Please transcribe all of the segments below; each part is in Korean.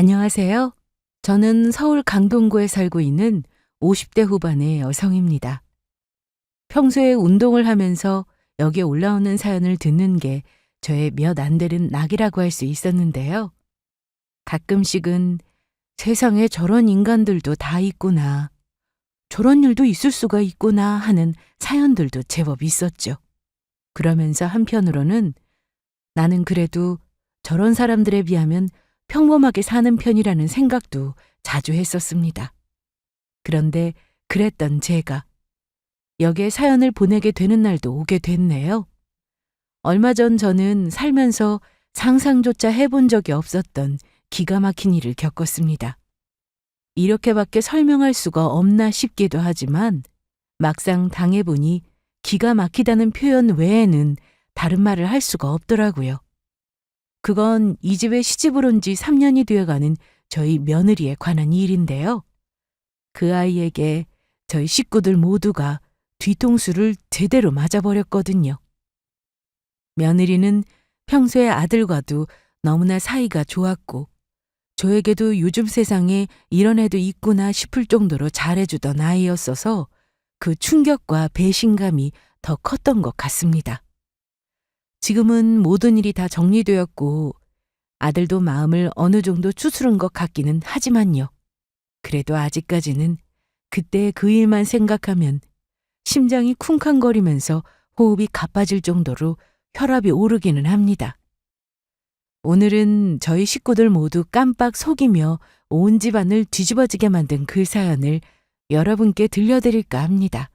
안녕하세요. 저는 서울 강동구에 살고 있는 50대 후반의 여성입니다. 평소에 운동을 하면서 여기에 올라오는 사연을 듣는 게 저의 몇 안 되는 낙이라고 할 수 있었는데요. 가끔씩은 세상에 저런 인간들도 다 있구나, 저런 일도 있을 수가 있구나 하는 사연들도 제법 있었죠. 그러면서 한편으로는 나는 그래도 저런 사람들에 비하면 평범하게 사는 편이라는 생각도 자주 했었습니다. 그런데 그랬던 제가 여기에 사연을 보내게 되는 날도 오게 됐네요. 얼마 전 저는 살면서 상상조차 해본 적이 없었던 기가 막힌 일을 겪었습니다. 이렇게밖에 설명할 수가 없나 싶기도 하지만 막상 당해보니 기가 막히다는 표현 외에는 다른 말을 할 수가 없더라고요. 그건 이 집에 시집을 온 지 3년이 되어가는 저희 며느리에 관한 일인데요. 그 아이에게 저희 식구들 모두가 뒤통수를 제대로 맞아버렸거든요. 며느리는 평소에 아들과도 너무나 사이가 좋았고 저에게도 요즘 세상에 이런 애도 있구나 싶을 정도로 잘해주던 아이였어서 그 충격과 배신감이 더 컸던 것 같습니다. 지금은 모든 일이 다 정리되었고 아들도 마음을 어느 정도 추스른 것 같기는 하지만요. 그래도 아직까지는 그때 그 일만 생각하면 심장이 쿵쾅거리면서 호흡이 가빠질 정도로 혈압이 오르기는 합니다. 오늘은 저희 식구들 모두 깜빡 속이며 온 집안을 뒤집어지게 만든 그 사연을 여러분께 들려드릴까 합니다.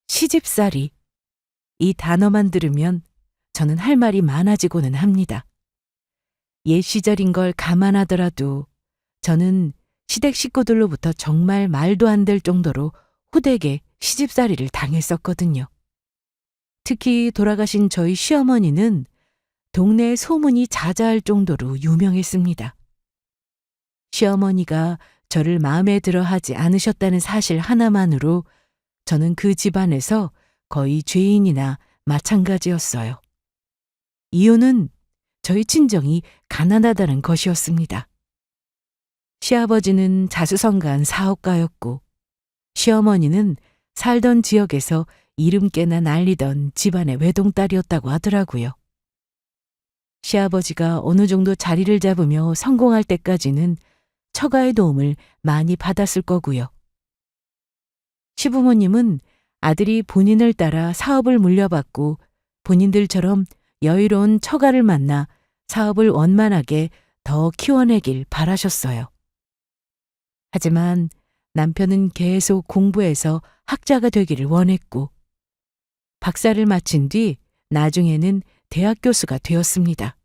시집살이. 이 단어만 들으면 저는 할 말이 많아지고는 합니다. 옛 시절인 걸 감안하더라도 저는 시댁 식구들로부터 정말 말도 안 될 정도로 호되게 시집살이를 당했었거든요. 특히 돌아가신 저희 시어머니는 동네에 소문이 자자할 정도로 유명했습니다. 시어머니가 저를 마음에 들어 하지 않으셨다는 사실 하나만으로 저는 그 집안에서 거의 죄인이나 마찬가지였어요. 이유는 저희 친정이 가난하다는 것이었습니다. 시아버지는 자수성가한 사업가였고 시어머니는 살던 지역에서 이름께나 날리던 집안의 외동딸이었다고 하더라고요. 시아버지가 어느 정도 자리를 잡으며 성공할 때까지는 처가의 도움을 많이 받았을 거고요. 시부모님은 아들이 본인을 따라 사업을 물려받고 본인들처럼 여유로운 처가를 만나 사업을 원만하게 더 키워내길 바라셨어요. 하지만 남편은 계속 공부해서 학자가 되기를 원했고 박사를 마친 뒤 나중에는 대학 교수가 되었습니다.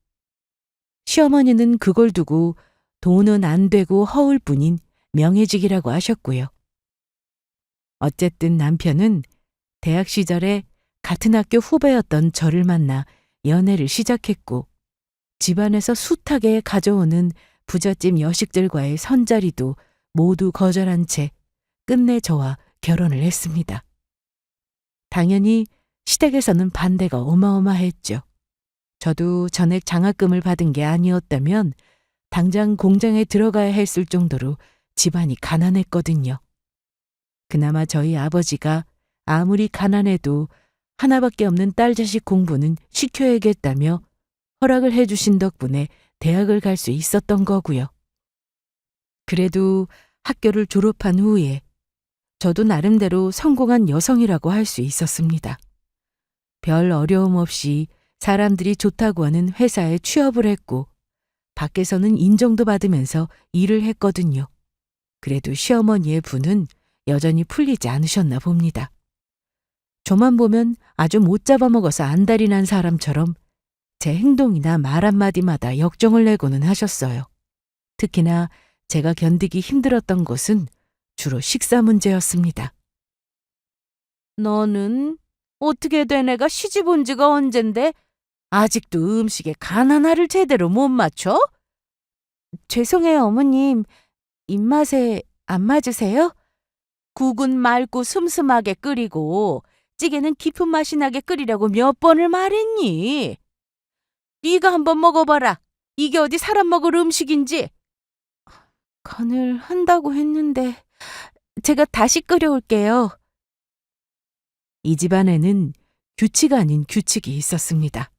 시어머니는 그걸 두고 돈은 안 되고 허울 뿐인 명예직이라고 하셨고요. 어쨌든 남편은 대학 시절에 같은 학교 후배였던 저를 만나 연애를 시작했고 집안에서 숱하게 가져오는 부잣집 여식들과의 선자리도 모두 거절한 채 끝내 저와 결혼을 했습니다. 당연히 시댁에서는 반대가 어마어마했죠. 저도 전액 장학금을 받은 게 아니었다면 당장 공장에 들어가야 했을 정도로 집안이 가난했거든요. 그나마 저희 아버지가 아무리 가난해도 하나밖에 없는 딸 자식 공부는 시켜야겠다며 허락을 해주신 덕분에 대학을 갈 수 있었던 거고요. 그래도 학교를 졸업한 후에 저도 나름대로 성공한 여성이라고 할 수 있었습니다. 별 어려움 없이 사람들이 좋다고 하는 회사에 취업을 했고 밖에서는 인정도 받으면서 일을 했거든요. 그래도 시어머니의 분은 여전히 풀리지 않으셨나 봅니다. 저만 보면 아주 못 잡아먹어서 안달이 난 사람처럼 제 행동이나 말 한마디마다 역정을 내고는 하셨어요. 특히나 제가 견디기 힘들었던 것은 주로 식사 문제였습니다. 너는 어떻게 된 애가 시집 온 지가 언젠데 아직도 음식에 가나나를 제대로 못 맞춰? 죄송해요, 어머님. 입맛에 안 맞으세요? 국은 맑고 슴슴하게 끓이고 찌개는 깊은 맛이 나게 끓이라고 몇 번을 말했니? 네가 한번 먹어봐라. 이게 어디 사람 먹을 음식인지. 간을 한다고 했는데 제가 다시 끓여올게요. 이 집안에는 규칙 아닌 규칙이 있었습니다.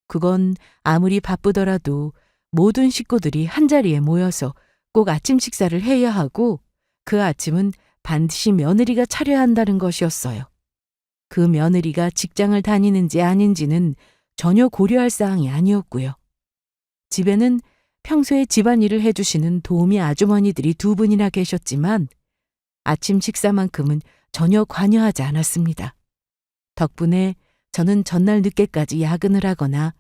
그건 아무리 바쁘더라도 모든 식구들이 한자리에 모여서 꼭 아침 식사를 해야 하고 그 아침은 반드시 며느리가 차려야 한다는 것이었어요. 그 며느리가 직장을 다니는지 아닌지는 전혀 고려할 사항이 아니었고요. 집에는 평소에 집안일을 해주시는 도우미 아주머니들이 두 분이나 계셨지만 아침 식사만큼은 전혀 관여하지 않았습니다. 덕분에 저는 전날 늦게까지 야근을 하거나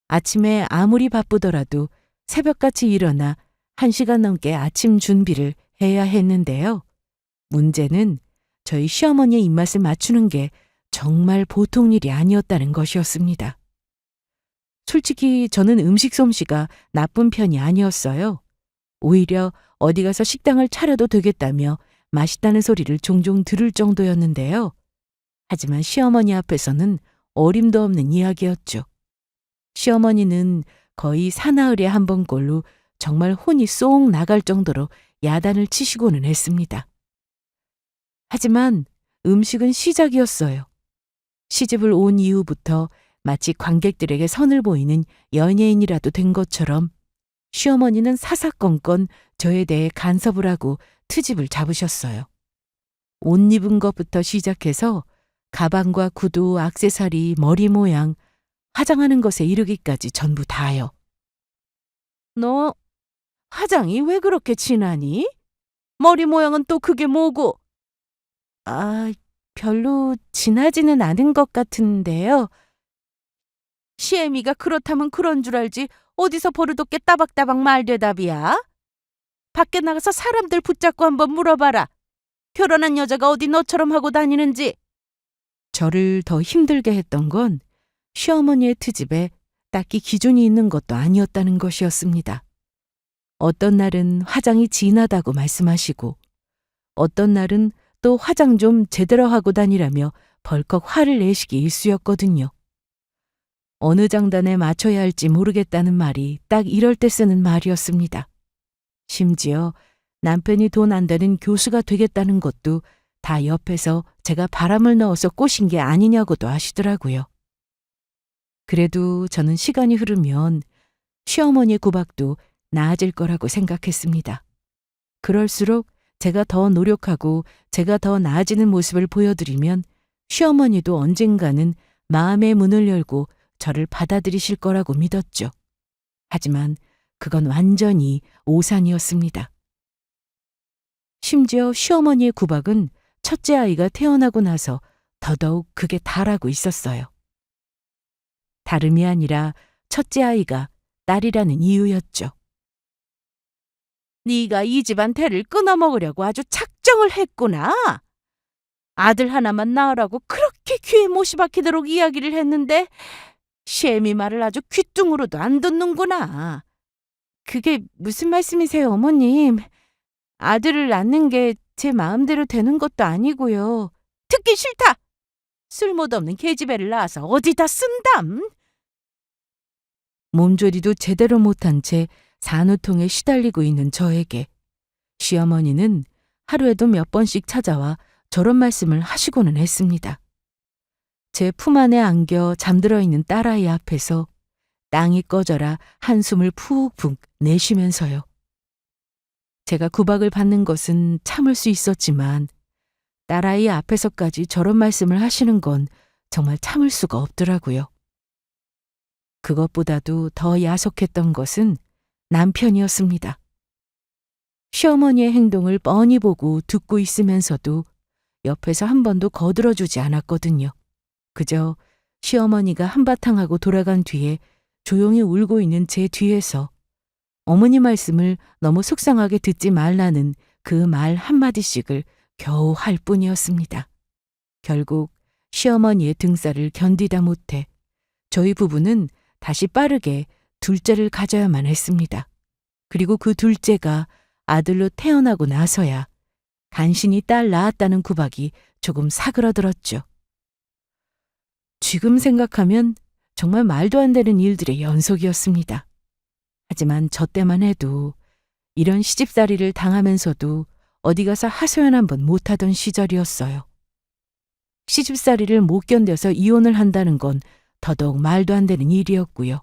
아침에 아무리 바쁘더라도 새벽같이 일어나 1시간 넘게 아침 준비를 해야 했는데요. 문제는 저희 시어머니의 입맛을 맞추는 게 정말 보통 일이 아니었다는 것이었습니다. 솔직히 저는 음식 솜씨가 나쁜 편이 아니었어요. 오히려 어디 가서 식당을 차려도 되겠다며 맛있다는 소리를 종종 들을 정도였는데요. 하지만 시어머니 앞에서는 어림도 없는 이야기였죠. 시어머니는 거의 사나흘에 한 번꼴로 정말 혼이 쏙 나갈 정도로 야단을 치시고는 했습니다. 하지만 음식은 시작이었어요. 시집을 온 이후부터 마치 관객들에게 선을 보이는 연예인이라도 된 것처럼 시어머니는 사사건건 저에 대해 간섭을 하고 트집을 잡으셨어요. 옷 입은 것부터 시작해서 가방과 구두, 액세서리, 머리 모양, 화장하는 것에 이르기까지 전부 다요. 너 화장이 왜 그렇게 진하니? 머리 모양은 또 그게 뭐고? 별로 진하지는 않은 것 같은데요. 시애미가 그렇다면 그런 줄 알지 어디서 버릇없게 따박따박 말대답이야? 밖에 나가서 사람들 붙잡고 한번 물어봐라. 결혼한 여자가 어디 너처럼 하고 다니는지. 저를 더 힘들게 했던 건 시어머니의 트집에 딱히 기준이 있는 것도 아니었다는 것이었습니다. 어떤 날은 화장이 진하다고 말씀하시고 어떤 날은 또 화장 좀 제대로 하고 다니라며 벌컥 화를 내시기 일쑤였거든요. 어느 장단에 맞춰야 할지 모르겠다는 말이 딱 이럴 때 쓰는 말이었습니다. 심지어 남편이 돈 안 되는 교수가 되겠다는 것도 다 옆에서 제가 바람을 넣어서 꼬신 게 아니냐고도 하시더라고요. 그래도 저는 시간이 흐르면 시어머니의 구박도 나아질 거라고 생각했습니다. 그럴수록 제가 더 노력하고 제가 더 나아지는 모습을 보여드리면 시어머니도 언젠가는 마음의 문을 열고 저를 받아들이실 거라고 믿었죠. 하지만 그건 완전히 오산이었습니다. 심지어 시어머니의 구박은 첫째 아이가 태어나고 나서 더더욱 극에 달하고 있었어요. 다름이 아니라 첫째 아이가 딸이라는 이유였죠. 네가 이 집안 대를 끊어먹으려고 아주 작정을 했구나. 아들 하나만 낳으라고 그렇게 귀에 못이 박히도록 이야기를 했는데 시애미 말을 아주 귓등으로도 안 듣는구나. 그게 무슨 말씀이세요, 어머님? 아들을 낳는 게 제 마음대로 되는 것도 아니고요. 듣기 싫다! 쓸모없는 계집애를 낳아서 어디다 쓴담? 몸조리도 제대로 못한 채 산후통에 시달리고 있는 저에게 시어머니는 하루에도 몇 번씩 찾아와 저런 말씀을 하시고는 했습니다. 제 품 안에 안겨 잠들어 있는 딸아이 앞에서 땅이 꺼져라 한숨을 푹푹 내쉬면서요. 제가 구박을 받는 것은 참을 수 있었지만 딸아이 앞에서까지 저런 말씀을 하시는 건 정말 참을 수가 없더라고요. 그것보다도 더 야속했던 것은 남편이었습니다. 시어머니의 행동을 뻔히 보고 듣고 있으면서도 옆에서 한 번도 거들어주지 않았거든요. 그저 시어머니가 한바탕 하고 돌아간 뒤에 조용히 울고 있는 제 뒤에서 어머니 말씀을 너무 속상하게 듣지 말라는 그 말 한마디씩을 겨우 할 뿐이었습니다. 결국 시어머니의 등살을 견디다 못해 저희 부부는 다시 빠르게 둘째를 가져야만 했습니다. 그리고 그 둘째가 아들로 태어나고 나서야 간신히 딸 낳았다는 구박이 조금 사그러들었죠. 지금 생각하면 정말 말도 안 되는 일들의 연속이었습니다. 하지만 저 때만 해도 이런 시집살이를 당하면서도 어디 가서 하소연 한번 못하던 시절이었어요. 시집살이를 못 견뎌서 이혼을 한다는 건 더더욱 말도 안 되는 일이었고요.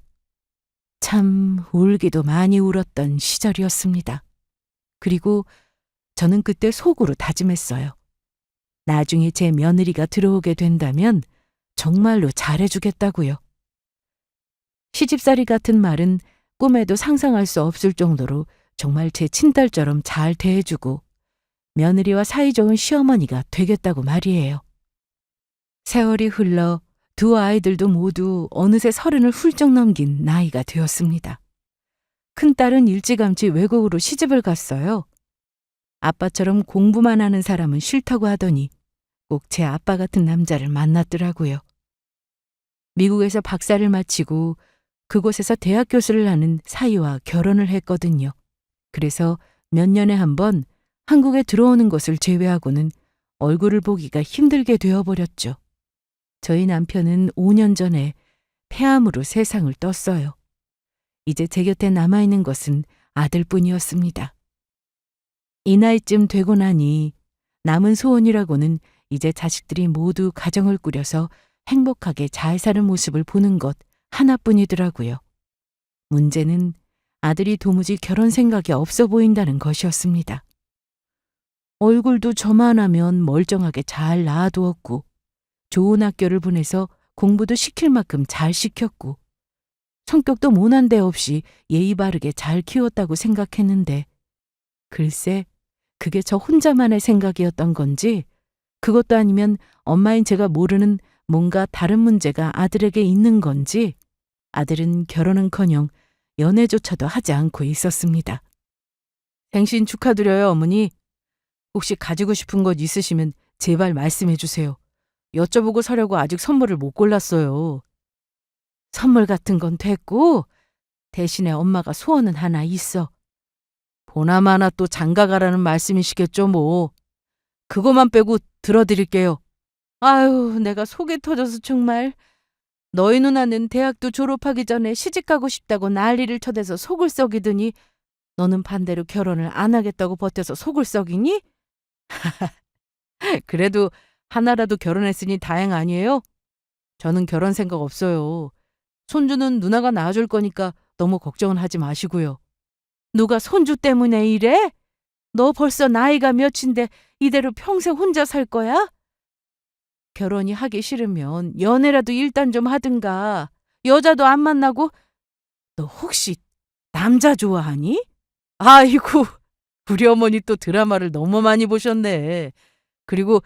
참 울기도 많이 울었던 시절이었습니다. 그리고 저는 그때 속으로 다짐했어요. 나중에 제 며느리가 들어오게 된다면 정말로 잘해주겠다고요. 시집살이 같은 말은 꿈에도 상상할 수 없을 정도로 정말 제 친딸처럼 잘 대해주고 며느리와 사이좋은 시어머니가 되겠다고 말이에요. 세월이 흘러 두 아이들도 모두 어느새 30을 훌쩍 넘긴 나이가 되었습니다. 큰딸은 일찌감치 외국으로 시집을 갔어요. 아빠처럼 공부만 하는 사람은 싫다고 하더니 꼭 제 아빠 같은 남자를 만났더라고요. 미국에서 박사를 마치고 그곳에서 대학 교수를 하는 사위와 결혼을 했거든요. 그래서 몇 년에 한 번 한국에 들어오는 것을 제외하고는 얼굴을 보기가 힘들게 되어버렸죠. 저희 남편은 5년 전에 폐암으로 세상을 떴어요. 이제 제 곁에 남아있는 것은 아들뿐이었습니다. 이 나이쯤 되고 나니 남은 소원이라고는 이제 자식들이 모두 가정을 꾸려서 행복하게 잘 사는 모습을 보는 것 하나뿐이더라고요. 문제는 아들이 도무지 결혼 생각이 없어 보인다는 것이었습니다. 얼굴도 저만 하면 멀쩡하게 잘 낳아두었고 좋은 학교를 보내서 공부도 시킬 만큼 잘 시켰고 성격도 모난 데 없이 예의 바르게 잘 키웠다고 생각했는데 글쎄 그게 저 혼자만의 생각이었던 건지 그것도 아니면 엄마인 제가 모르는 뭔가 다른 문제가 아들에게 있는 건지 아들은 결혼은커녕 연애조차도 하지 않고 있었습니다. 생신 축하드려요, 어머니. 혹시 가지고 싶은 것 있으시면 제발 말씀해 주세요. 여쭤보고 사려고 아직 선물을 못 골랐어요. 선물 같은 건 됐고 대신에 엄마가 소원은 하나 있어. 보나마나 또 장가가라는 말씀이시겠죠 뭐. 그거만 빼고 들어드릴게요. 아유, 내가 속이 터져서 정말. 너희 누나는 대학도 졸업하기 전에 시집가고 싶다고 난리를 쳐대서 속을 썩이더니 너는 반대로 결혼을 안 하겠다고 버텨서 속을 썩이니? 그래도 하나라도 결혼했으니 다행 아니에요? 저는 결혼 생각 없어요. 손주는 누나가 낳아줄 거니까 너무 걱정은 하지 마시고요. 누가 손주 때문에 이래? 너 벌써 나이가 몇인데 이대로 평생 혼자 살 거야? 결혼이 하기 싫으면 연애라도 일단 좀 하든가. 여자도 안 만나고. 너 혹시 남자 좋아하니? 아이고, 우리 어머니 또 드라마를 너무 많이 보셨네. 그리고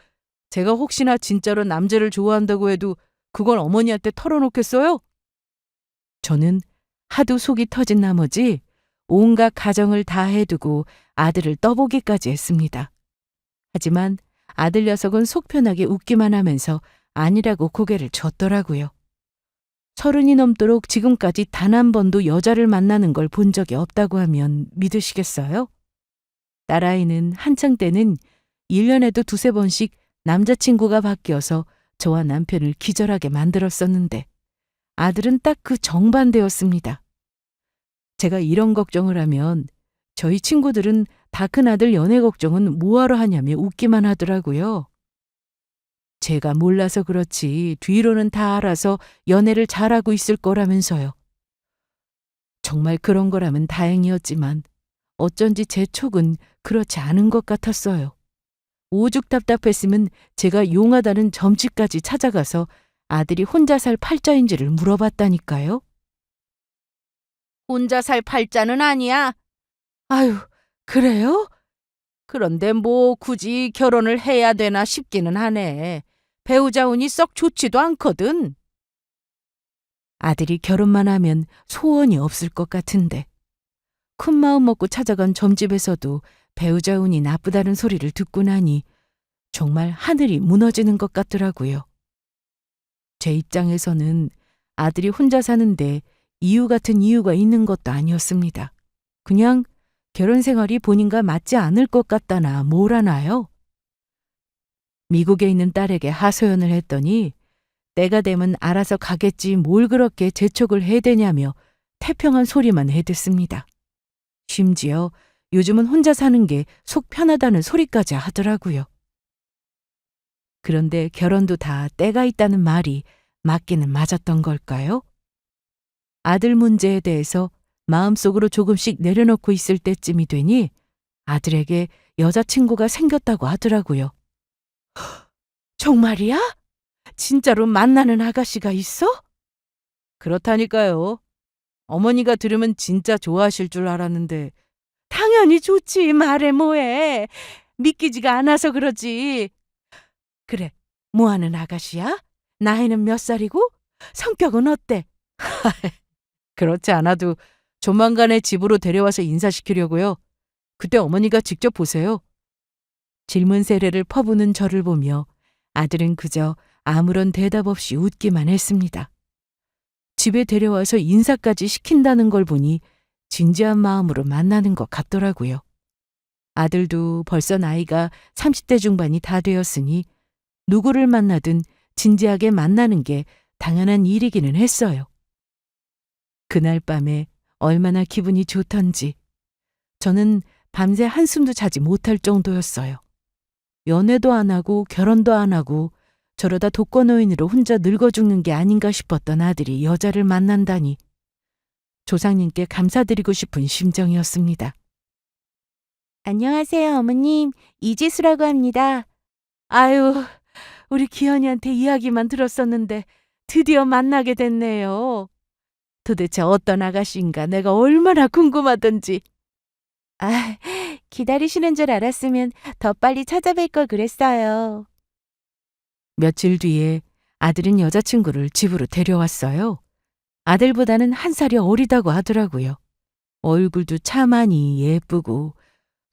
제가 혹시나 진짜로 남자를 좋아한다고 해도 그건 어머니한테 털어놓겠어요? 저는 하도 속이 터진 나머지 온갖 가정을 다 해두고 아들을 떠보기까지 했습니다. 하지만 아들 녀석은 속 편하게 웃기만 하면서 아니라고 고개를 젓더라고요. 30이 넘도록 지금까지 단 한 번도 여자를 만나는 걸 본 적이 없다고 하면 믿으시겠어요? 딸아이는 한창 때는 1년에도 2~3번씩 남자친구가 바뀌어서 저와 남편을 기절하게 만들었었는데 아들은 딱 그 정반대였습니다. 제가 이런 걱정을 하면 저희 친구들은 다 큰 아들 연애 걱정은 뭐하러 하냐며 웃기만 하더라고요. 제가 몰라서 그렇지 뒤로는 다 알아서 연애를 잘하고 있을 거라면서요. 정말 그런 거라면 다행이었지만 어쩐지 제 촉은 그렇지 않은 것 같았어요. 오죽 답답했으면 제가 용하다는 점집까지 찾아가서 아들이 혼자 살 팔자인지를 물어봤다니까요. 혼자 살 팔자는 아니야. 아유, 그래요? 그런데 뭐 굳이 결혼을 해야 되나 싶기는 하네. 배우자 운이 썩 좋지도 않거든. 아들이 결혼만 하면 소원이 없을 것 같은데. 큰 마음 먹고 찾아간 점집에서도 배우자 운이 나쁘다는 소리를 듣고 나니 정말 하늘이 무너지는 것 같더라고요. 제 입장에서는 아들이 혼자 사는데 이유 같은 이유가 있는 것도 아니었습니다. 그냥 결혼 생활이 본인과 맞지 않을 것 같다나 뭐라나요? 미국에 있는 딸에게 하소연을 했더니 때가 되면 알아서 가겠지 뭘 그렇게 재촉을 해대냐며 태평한 소리만 해댔습니다. 심지어 요즘은 혼자 사는 게 속 편하다는 소리까지 하더라고요. 그런데 결혼도 다 때가 있다는 말이 맞기는 맞았던 걸까요? 아들 문제에 대해서 마음속으로 조금씩 내려놓고 있을 때쯤이 되니 아들에게 여자친구가 생겼다고 하더라고요. 정말이야? 진짜로 만나는 아가씨가 있어? 그렇다니까요. 어머니가 들으면 진짜 좋아하실 줄 알았는데. 당연히 좋지. 말해 뭐해. 믿기지가 않아서 그러지. 그래, 뭐하는 아가씨야? 나이는 몇 살이고? 성격은 어때? 그렇지 않아도 조만간에 집으로 데려와서 인사시키려고요. 그때 어머니가 직접 보세요. 질문 세례를 퍼부는 저를 보며 아들은 그저 아무런 대답 없이 웃기만 했습니다. 집에 데려와서 인사까지 시킨다는 걸 보니 진지한 마음으로 만나는 것 같더라고요. 아들도 벌써 나이가 30대 중반이 다 되었으니 누구를 만나든 진지하게 만나는 게 당연한 일이기는 했어요. 그날 밤에 얼마나 기분이 좋던지 저는 밤새 한숨도 자지 못할 정도였어요. 연애도 안 하고 결혼도 안 하고 저러다 독거노인으로 혼자 늙어 죽는 게 아닌가 싶었던 아들이 여자를 만난다니 조상님께 감사드리고 싶은 심정이었습니다. 안녕하세요, 어머님. 이지수라고 합니다. 아유, 우리 기현이한테 이야기만 들었었는데 드디어 만나게 됐네요. 도대체 어떤 아가씨인가 내가 얼마나 궁금하던지. 아, 기다리시는 줄 알았으면 더 빨리 찾아뵐 걸 그랬어요. 며칠 뒤에 아들은 여자친구를 집으로 데려왔어요. 아들보다는 한 살이 어리다고 하더라고요. 얼굴도 차만히 예쁘고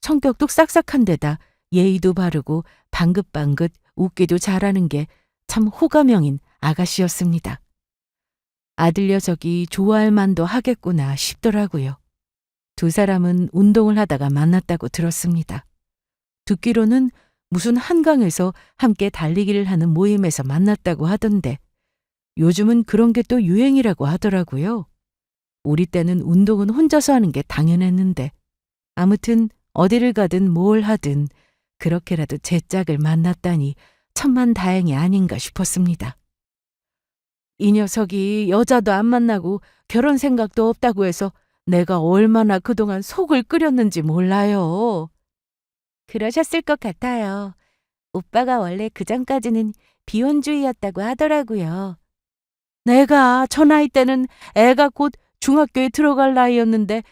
성격도 싹싹한 데다 예의도 바르고 방긋방긋 웃기도 잘하는 게 참 호감형인 아가씨였습니다. 아들 녀석이 좋아할 만도 하겠구나 싶더라고요. 두 사람은 운동을 하다가 만났다고 들었습니다. 듣기로는 무슨 한강에서 함께 달리기를 하는 모임에서 만났다고 하던데 요즘은 그런 게 또 유행이라고 하더라고요. 우리 때는 운동은 혼자서 하는 게 당연했는데 아무튼 어디를 가든 뭘 하든 그렇게라도 제 짝을 만났다니 천만다행이 아닌가 싶었습니다. 이 녀석이 여자도 안 만나고 결혼 생각도 없다고 해서 내가 얼마나 그동안 속을 끓였는지 몰라요. 그러셨을 것 같아요. 오빠가 원래 그전까지는 비혼주의였다고 하더라고요. 내가 저 나이 때는 애가 곧 중학교에 들어갈 나이였는데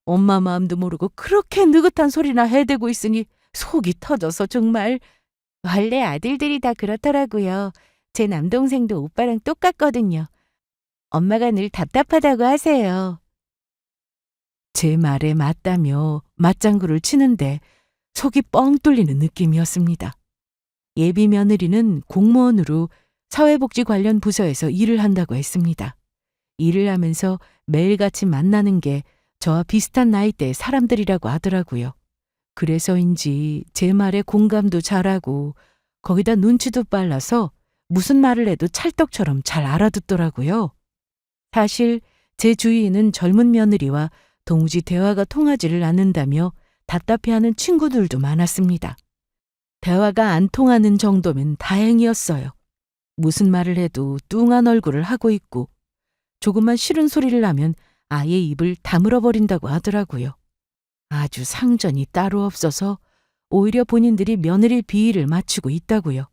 엄마 마음도 모르고 그렇게 느긋한 소리나 해대고 있으니 속이 터져서 정말. 원래 아들들이 다 그렇더라고요. 제 남동생도 오빠랑 똑같거든요. 엄마가 늘 답답하다고 하세요. 제 말에 맞다며 맞장구를 치는데 속이 뻥 뚫리는 느낌이었습니다. 예비 며느리는 공무원으로 사회복지 관련 부서에서 일을 한다고 했습니다. 일을 하면서 매일같이 만나는 게 저와 비슷한 나이대의 사람들이라고 하더라고요. 그래서인지 제 말에 공감도 잘하고 거기다 눈치도 빨라서 무슨 말을 해도 찰떡처럼 잘 알아듣더라고요. 사실 제 주위에는 젊은 며느리와 도무지 대화가 통하지를 않는다며 답답해하는 친구들도 많았습니다. 대화가 안 통하는 정도면 다행이었어요. 무슨 말을 해도 뚱한 얼굴을 하고 있고 조금만 싫은 소리를 하면 아예 입을 다물어 버린다고 하더라고요. 아주 상전이 따로 없어서 오히려 본인들이 며느리 비위를 맞추고 있다고요.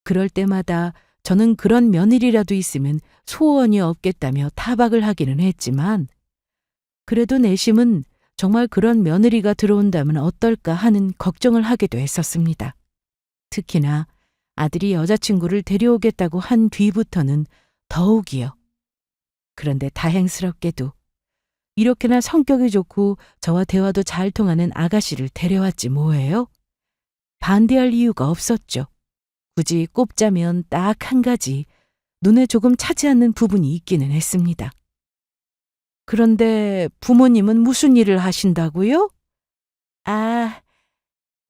그럴 때마다 저는 그런 며느리라도 있으면 소원이 없겠다며 타박을 하기는 했지만 그래도 내심은 정말 그런 며느리가 들어온다면 어떨까 하는 걱정을 하기도 했었습니다. 특히나 아들이 여자친구를 데려오겠다고 한 뒤부터는 더욱이요. 그런데 다행스럽게도 이렇게나 성격이 좋고 저와 대화도 잘 통하는 아가씨를 데려왔지 뭐예요? 반대할 이유가 없었죠. 굳이 꼽자면 딱 한 가지 눈에 조금 차지 않는 부분이 있기는 했습니다. 그런데 부모님은 무슨 일을 하신다고요? 아,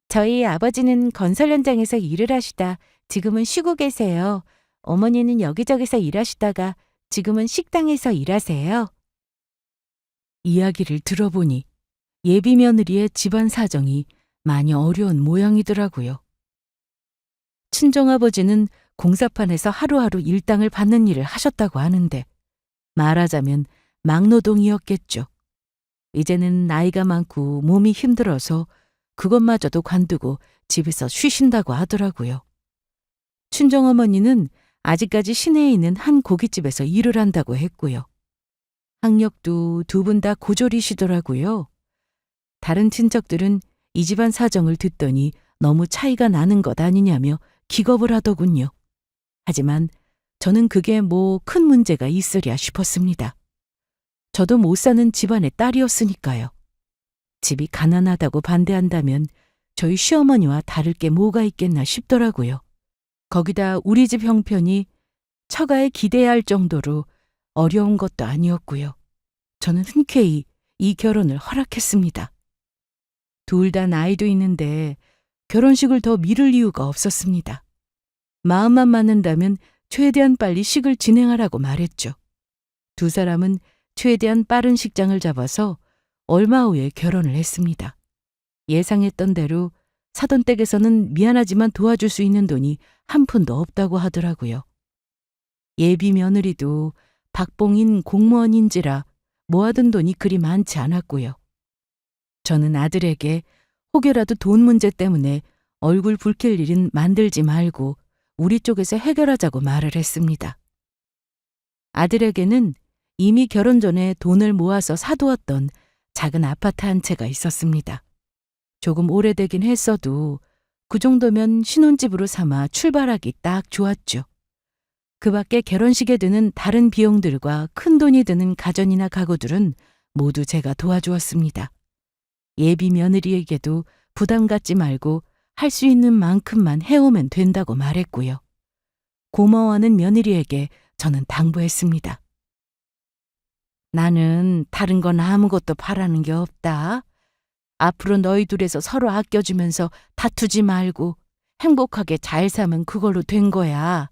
저희 아버지는 건설 현장에서 일을 하시다 지금은 쉬고 계세요. 어머니는 여기저기서 일하시다가 지금은 식당에서 일하세요. 이야기를 들어보니 예비 며느리의 집안 사정이 많이 어려운 모양이더라고요. 친정아버지는 공사판에서 하루하루 일당을 받는 일을 하셨다고 하는데 말하자면 막노동이었겠죠. 이제는 나이가 많고 몸이 힘들어서 그것마저도 관두고 집에서 쉬신다고 하더라고요. 친정어머니는 아직까지 시내에 있는 한 고깃집에서 일을 한다고 했고요. 학력도 두 분 다 고졸이시더라고요. 다른 친척들은 이 집안 사정을 듣더니 너무 차이가 나는 것 아니냐며 기겁을 하더군요. 하지만 저는 그게 뭐 큰 문제가 있으랴 싶었습니다. 저도 못 사는 집안의 딸이었으니까요. 집이 가난하다고 반대한다면 저희 시어머니와 다를 게 뭐가 있겠나 싶더라고요. 거기다 우리 집 형편이 처가에 기대야 할 정도로 어려운 것도 아니었고요. 저는 흔쾌히 이 결혼을 허락했습니다. 둘 다 나이도 있는데 결혼식을 더 미룰 이유가 없었습니다. 마음만 맞는다면 최대한 빨리 식을 진행하라고 말했죠. 두 사람은 최대한 빠른 식장을 잡아서 얼마 후에 결혼을 했습니다. 예상했던 대로 사돈댁에서는 미안하지만 도와줄 수 있는 돈이 한 푼도 없다고 하더라고요. 예비 며느리도 박봉인 공무원인지라 모아둔 돈이 그리 많지 않았고요. 저는 아들에게 혹여라도 돈 문제 때문에 얼굴 붉힐 일은 만들지 말고 우리 쪽에서 해결하자고 말을 했습니다. 아들에게는 이미 결혼 전에 돈을 모아서 사두었던 작은 아파트 한 채가 있었습니다. 조금 오래되긴 했어도 그 정도면 신혼집으로 삼아 출발하기 딱 좋았죠. 그 밖에 결혼식에 드는 다른 비용들과 큰 돈이 드는 가전이나 가구들은 모두 제가 도와주었습니다. 예비 며느리에게도 부담 갖지 말고 할 수 있는 만큼만 해오면 된다고 말했고요. 고마워하는 며느리에게 저는 당부했습니다. 나는 다른 건 아무것도 바라는 게 없다. 앞으로 너희 둘에서 서로 아껴주면서 다투지 말고 행복하게 잘 사면 그걸로 된 거야.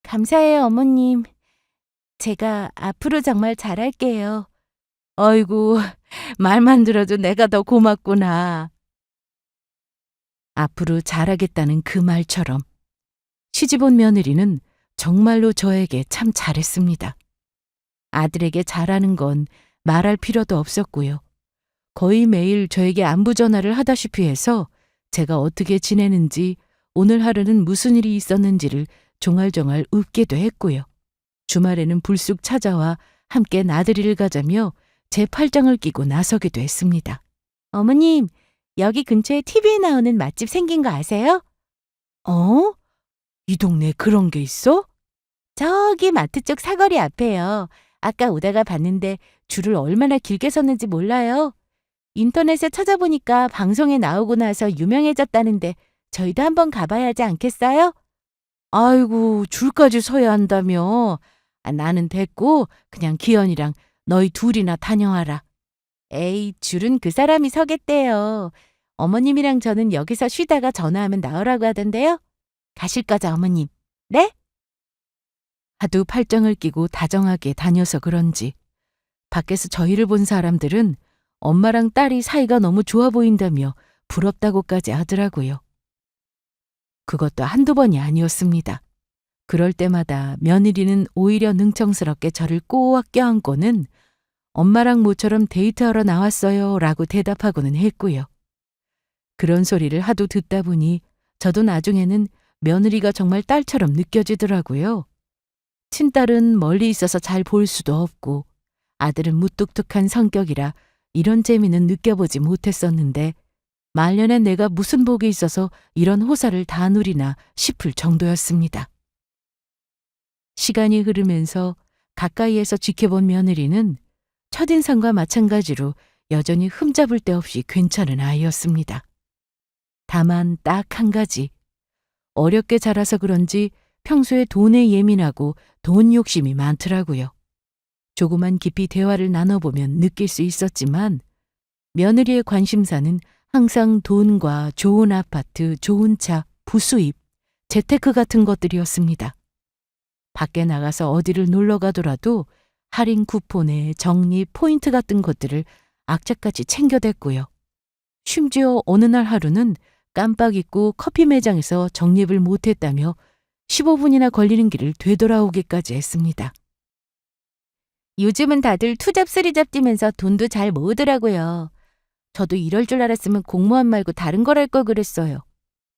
감사해요, 어머님. 제가 앞으로 정말 잘할게요. 어이구, 말만 들어도 내가 더 고맙구나. 앞으로 잘하겠다는 그 말처럼 시집온 며느리는 정말로 저에게 참 잘했습니다. 아들에게 잘하는 건 말할 필요도 없었고요. 거의 매일 저에게 안부 전화를 하다시피 해서 제가 어떻게 지내는지 오늘 하루는 무슨 일이 있었는지를 종알종알 읊기도 했고요. 주말에는 불쑥 찾아와 함께 나들이를 가자며 제 팔짱을 끼고 나서기도 했습니다. 어머님, 여기 근처에 TV에 나오는 맛집 생긴 거 아세요? 어? 이 동네에 그런 게 있어? 저기 마트 쪽 사거리 앞에요. 아까 오다가 봤는데 줄을 얼마나 길게 섰는지 몰라요. 인터넷에 찾아보니까 방송에 나오고 나서 유명해졌다는데 저희도 한번 가봐야 하지 않겠어요? 아이고, 줄까지 서야 한다며. 나는 됐고 그냥 기현이랑 너희 둘이나 다녀와라. 에이, 줄은 그 사람이 서겠대요. 어머님이랑 저는 여기서 쉬다가 전화하면 나오라고 하던데요. 가실 거죠, 어머님? 네? 하도 팔짱을 끼고 다정하게 다녀서 그런지 밖에서 저희를 본 사람들은 엄마랑 딸이 사이가 너무 좋아 보인다며 부럽다고까지 하더라고요. 그것도 한두 번이 아니었습니다. 그럴 때마다 며느리는 오히려 능청스럽게 저를 꼬악 껴안고는 엄마랑 모처럼 데이트하러 나왔어요 라고 대답하고는 했고요. 그런 소리를 하도 듣다 보니 저도 나중에는 며느리가 정말 딸처럼 느껴지더라고요. 친딸은 멀리 있어서 잘 볼 수도 없고 아들은 무뚝뚝한 성격이라 이런 재미는 느껴보지 못했었는데 말년에 내가 무슨 복이 있어서 이런 호사를 다 누리나 싶을 정도였습니다. 시간이 흐르면서 가까이에서 지켜본 며느리는 첫인상과 마찬가지로 여전히 흠잡을 데 없이 괜찮은 아이였습니다. 다만 딱 한 가지, 어렵게 자라서 그런지 평소에 돈에 예민하고 돈 욕심이 많더라고요. 조금만 깊이 대화를 나눠보면 느낄 수 있었지만 며느리의 관심사는 항상 돈과 좋은 아파트, 좋은 차, 부수입, 재테크 같은 것들이었습니다. 밖에 나가서 어디를 놀러 가더라도 할인 쿠폰에 적립, 포인트 같은 것들을 악착같이 챙겨댔고요. 심지어 어느 날 하루는 깜빡 잊고 커피 매장에서 적립을 못했다며 15분이나 걸리는 길을 되돌아오기까지 했습니다. 요즘은 다들 투잡 쓰리잡 뛰면서 돈도 잘 모으더라고요. 저도 이럴 줄 알았으면 공무원 말고 다른 걸 할 걸 그랬어요.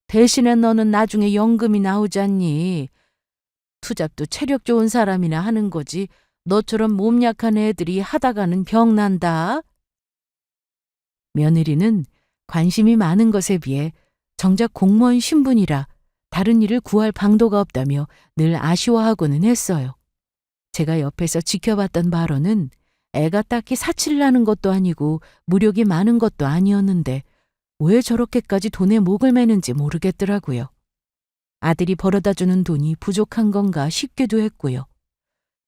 대신에 너는 나중에 연금이 나오지 않니? 투잡도 체력 좋은 사람이나 하는 거지. 너처럼 몸 약한 애들이 하다가는 병 난다. 며느리는 관심이 많은 것에 비해 정작 공무원 신분이라 다른 일을 구할 방도가 없다며 늘 아쉬워하고는 했어요. 제가 옆에서 지켜봤던 바로는 애가 딱히 사치를 하는 것도 아니고 무력이 많은 것도 아니었는데 왜 저렇게까지 돈에 목을 매는지 모르겠더라고요. 아들이 벌어다주는 돈이 부족한 건가 싶기도 했고요.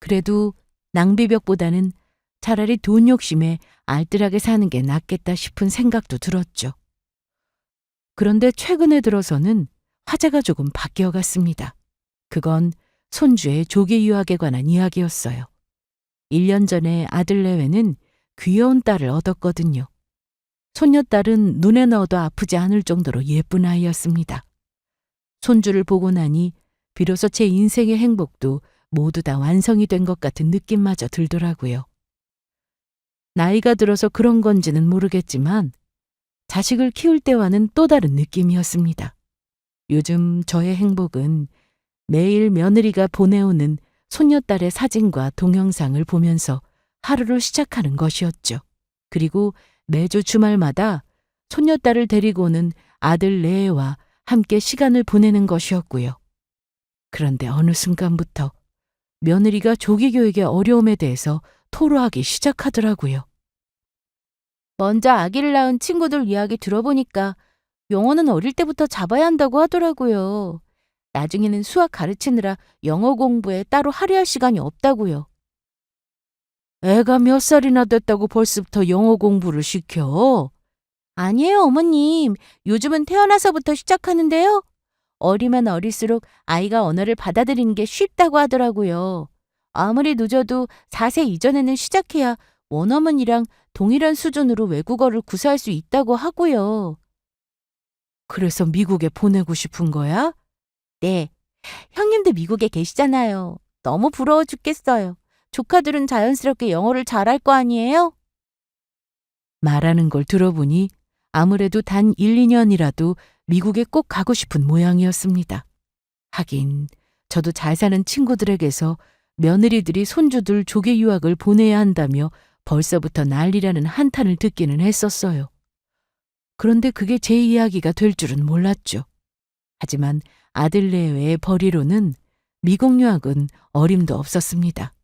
그래도 낭비벽보다는 차라리 돈 욕심에 알뜰하게 사는 게 낫겠다 싶은 생각도 들었죠. 그런데 최근에 들어서는 화제가 조금 바뀌어갔습니다. 그건 손주의 조기 유학에 관한 이야기였어요. 1년 전에 아들 내외는 귀여운 딸을 얻었거든요. 손녀딸은 눈에 넣어도 아프지 않을 정도로 예쁜 아이였습니다. 손주를 보고 나니 비로소 제 인생의 행복도 모두 다 완성이 된 것 같은 느낌마저 들더라고요. 나이가 들어서 그런 건지는 모르겠지만 자식을 키울 때와는 또 다른 느낌이었습니다. 요즘 저의 행복은 매일 며느리가 보내오는 손녀딸의 사진과 동영상을 보면서 하루를 시작하는 것이었죠. 그리고 매주 주말마다 손녀딸을 데리고 오는 아들 레에와 함께 시간을 보내는 것이었고요. 그런데 어느 순간부터 며느리가 조기 교육의 어려움에 대해서 토로하기 시작하더라고요. 먼저 아기를 낳은 친구들 이야기 들어보니까 영어는 어릴 때부터 잡아야 한다고 하더라고요. 나중에는 수학 가르치느라 영어 공부에 따로 할애할 시간이 없다고요. 애가 몇 살이나 됐다고 벌써부터 영어 공부를 시켜? 아니에요, 어머님. 요즘은 태어나서부터 시작하는데요. 어리면 어릴수록 아이가 언어를 받아들이는 게 쉽다고 하더라고요. 아무리 늦어도 4세 이전에는 시작해야 원어민이랑 동일한 수준으로 외국어를 구사할 수 있다고 하고요. 그래서 미국에 보내고 싶은 거야? 네. 형님도 미국에 계시잖아요. 너무 부러워 죽겠어요. 조카들은 자연스럽게 영어를 잘할 거 아니에요? 말하는 걸 들어보니 아무래도 단 1, 2년이라도 미국에 꼭 가고 싶은 모양이었습니다. 하긴 저도 잘 사는 친구들에게서 며느리들이 손주들 조기 유학을 보내야 한다며 벌써부터 난리라는 한탄을 듣기는 했었어요. 그런데 그게 제 이야기가 될 줄은 몰랐죠. 하지만 아들 내외의 벌이로는 미국 유학은 어림도 없었습니다.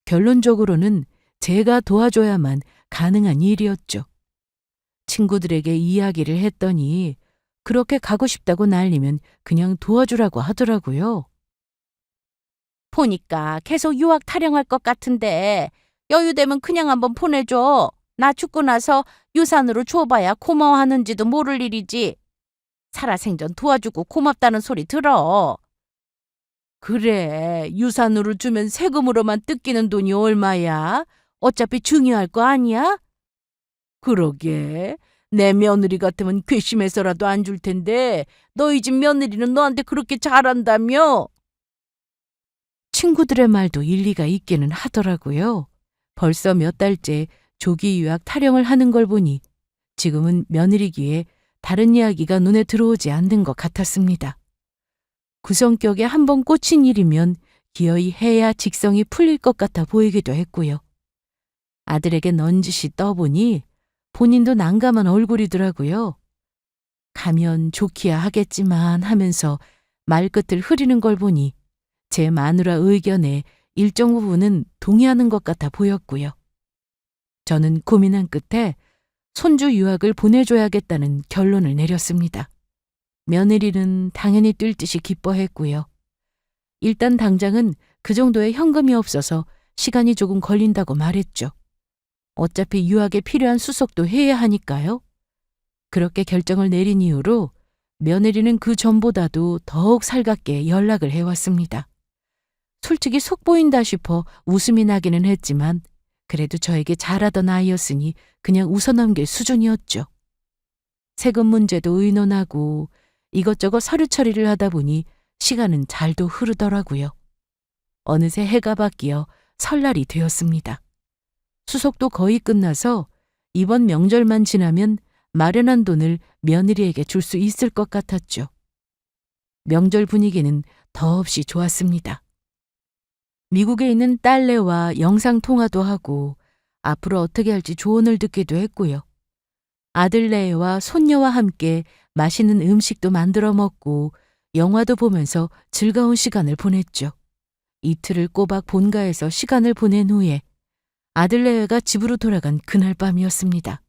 결론적으로는 제가 도와줘야만 가능한 일이었죠. 친구들에게 이야기를 했더니 그렇게 가고 싶다고 난리면 그냥 도와주라고 하더라고요. 보니까 계속 유학 타령할 것 같은데 여유되면 그냥 한번 보내줘. 나 죽고 나서 유산으로 줘봐야 고마워하는지도 모를 일이지. 살아생전 도와주고 고맙다는 소리 들어. 그래, 유산으로 주면 세금으로만 뜯기는 돈이 얼마야? 어차피 중요할 거 아니야? 그러게, 내 며느리 같으면 괘씸해서라도 안 줄 텐데 너희 집 며느리는 너한테 그렇게 잘한다며? 친구들의 말도 일리가 있기는 하더라고요. 벌써 몇 달째 조기 유학 타령을 하는 걸 보니 지금은 며느리기에 다른 이야기가 눈에 들어오지 않는 것 같았습니다. 구성격에 한번 꽂힌 일이면 기어이 해야 직성이 풀릴 것 같아 보이기도 했고요. 아들에게 넌지시 떠보니 본인도 난감한 얼굴이더라고요. 가면 좋기야 하겠지만 하면서 말끝을 흐리는 걸 보니 제 마누라 의견에 일정 부분은 동의하는 것 같아 보였고요. 저는 고민한 끝에 손주 유학을 보내줘야겠다는 결론을 내렸습니다. 며느리는 당연히 뛸 듯이 기뻐했고요. 일단 당장은 그 정도의 현금이 없어서 시간이 조금 걸린다고 말했죠. 어차피 유학에 필요한 수속도 해야 하니까요. 그렇게 결정을 내린 이후로 며느리는 그 전보다도 더욱 살갑게 연락을 해왔습니다. 솔직히 속 보인다 싶어 웃음이 나기는 했지만 그래도 저에게 잘하던 아이였으니 그냥 웃어넘길 수준이었죠. 세금 문제도 의논하고 이것저것 서류 처리를 하다 보니 시간은 잘도 흐르더라고요. 어느새 해가 바뀌어 설날이 되었습니다. 추석도 거의 끝나서 이번 명절만 지나면 마련한 돈을 며느리에게 줄 수 있을 것 같았죠. 명절 분위기는 더없이 좋았습니다. 미국에 있는 딸내와 영상통화도 하고 앞으로 어떻게 할지 조언을 듣기도 했고요. 아들내와 손녀와 함께 맛있는 음식도 만들어 먹고 영화도 보면서 즐거운 시간을 보냈죠. 이틀을 꼬박 본가에서 시간을 보낸 후에 아들내외가 집으로 돌아간 그날 밤이었습니다.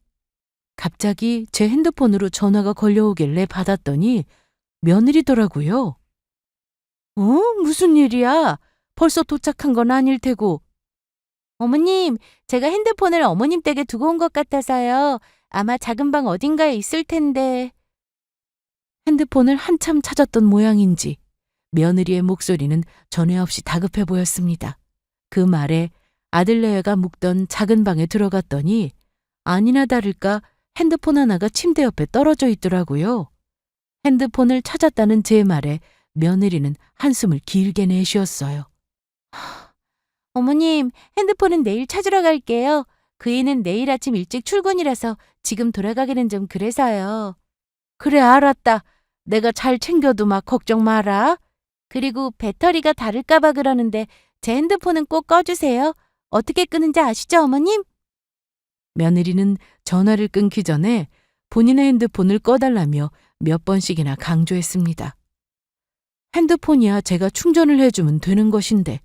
갑자기 제 핸드폰으로 전화가 걸려오길래 받았더니 며느리더라고요. 무슨 일이야? 벌써 도착한 건 아닐 테고. 어머님, 제가 핸드폰을 어머님 댁에 두고 온 것 같아서요. 아마 작은 방 어딘가에 있을 텐데. 핸드폰을 한참 찾았던 모양인지 며느리의 목소리는 전에 없이 다급해 보였습니다. 그 말에 아들내외가 묵던 작은 방에 들어갔더니 아니나 다를까 핸드폰 하나가 침대 옆에 떨어져 있더라고요. 핸드폰을 찾았다는 제 말에 며느리는 한숨을 길게 내쉬었어요. 어머님, 핸드폰은 내일 찾으러 갈게요. 그 애는 내일 아침 일찍 출근이라서 지금 돌아가기는 좀 그래서요. 그래, 알았다. 내가 잘 챙겨두마. 걱정 마라. 그리고 배터리가 다를까봐 그러는데 제 핸드폰은 꼭 꺼주세요. 어떻게 끄는지 아시죠, 어머님? 며느리는 전화를 끊기 전에 본인의 핸드폰을 꺼달라며 몇 번씩이나 강조했습니다. 핸드폰이야 제가 충전을 해주면 되는 것인데